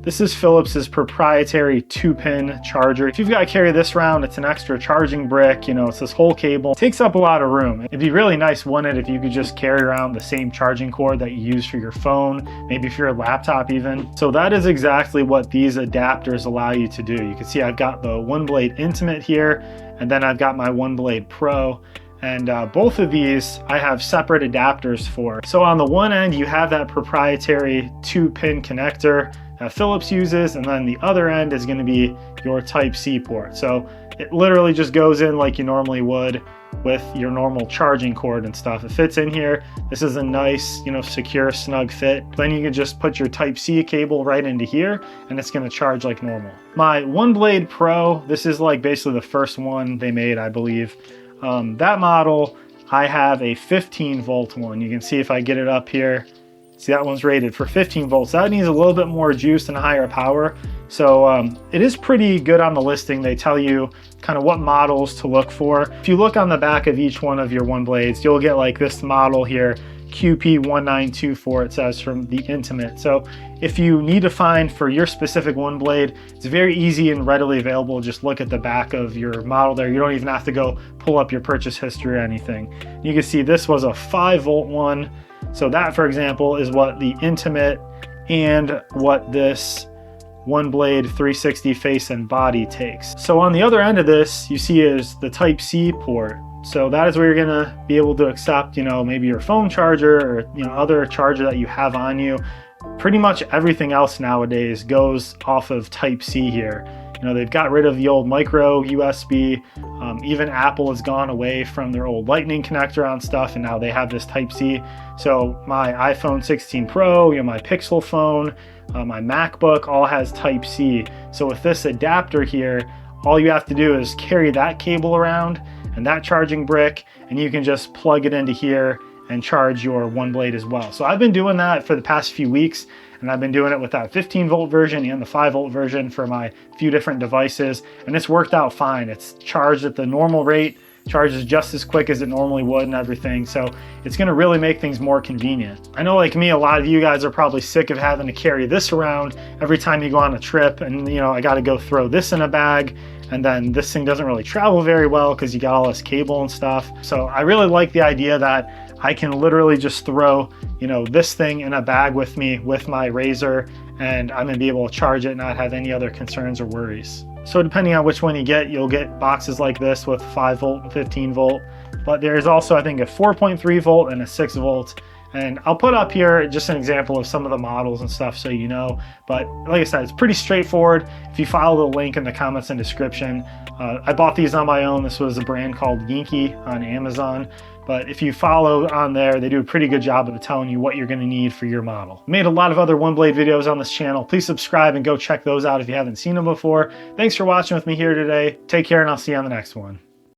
This is Philips's proprietary 2-pin charger. If you've got to carry this around, it's an extra charging brick, you know, it's this whole cable. It takes up a lot of room. It'd be really nice, wouldn't it, if you could just carry around the same charging cord that you use for your phone, maybe for your laptop even. So that is exactly what these adapters allow you to do. You can see I've got the OneBlade Intimate here, and then I've got my OneBlade Pro. And both of these I have separate adapters for. So on the one end, you have that proprietary 2-pin connector that Philips uses, and then the other end is going to be your Type-C port. So it literally just goes in like you normally would with your normal charging cord and stuff. It fits in here. This is a nice, you know, secure, snug fit. Then you can just put your Type-C cable right into here, and it's going to charge like normal. My OneBlade Pro, this is like basically the first one they made, I believe. That model, I have a 15 volt one. You can see if I get it up here. See, that one's rated for 15 volts. That needs a little bit more juice and higher power. So it is pretty good on the listing. They tell you kind of what models to look for. If you look on the back of each one of your OneBlades, you'll get like this model here, QP1924, it says, from the Intimate. So if you need to find for your specific OneBlade, it's very easy and readily available. Just look at the back of your model there. You don't even have to go pull up your purchase history or anything. You can see this was a 5 volt one. So that, for example, is what the Intimate and what this OneBlade 360 face and body takes. So on the other end of this, you see is the Type-C port. So that is where you're gonna be able to accept, you know, maybe your phone charger or, you know, other charger that you have on you. Pretty much everything else nowadays goes off of Type-C here. You know, they've got rid of the old micro USB. Even Apple has gone away from their old Lightning connector on stuff, and now they have this Type-C. So my iPhone 16 Pro, you know, my Pixel phone, my MacBook all has Type-C. So with this adapter here, all you have to do is carry that cable around and that charging brick, and you can just plug it into here and charge your OneBlade as well. So I've been doing that for the past few weeks, and I've been doing it with that 15 volt version and the 5 volt version for my few different devices, and it's worked out fine. It's charged at the normal rate, charges just as quick as it normally would and everything, so it's going to really make things more convenient. I know, like me, a lot of you guys are probably sick of having to carry this around every time you go on a trip, and you know, I got to go throw this in a bag, and then this thing doesn't really travel very well because you got all this cable and stuff. So I really like the idea that I can literally just throw, you know, this thing in a bag with me with my razor, and I'm gonna be able to charge it and not have any other concerns or worries. So depending on which one you get, you'll get boxes like this with 5 volt and 15 volt, but there's also, I think, a 4.3 volt and a 6 volt. And I'll put up here just an example of some of the models and stuff so you know. But like I said, it's pretty straightforward. If you follow the link in the comments and description, I bought these on my own. This was a brand called Yankee on Amazon. But if you follow on there, they do a pretty good job of telling you what you're going to need for your model. I made a lot of other OneBlade videos on this channel. Please subscribe and go check those out if you haven't seen them before. Thanks for watching with me here today. Take care, and I'll see you on the next one.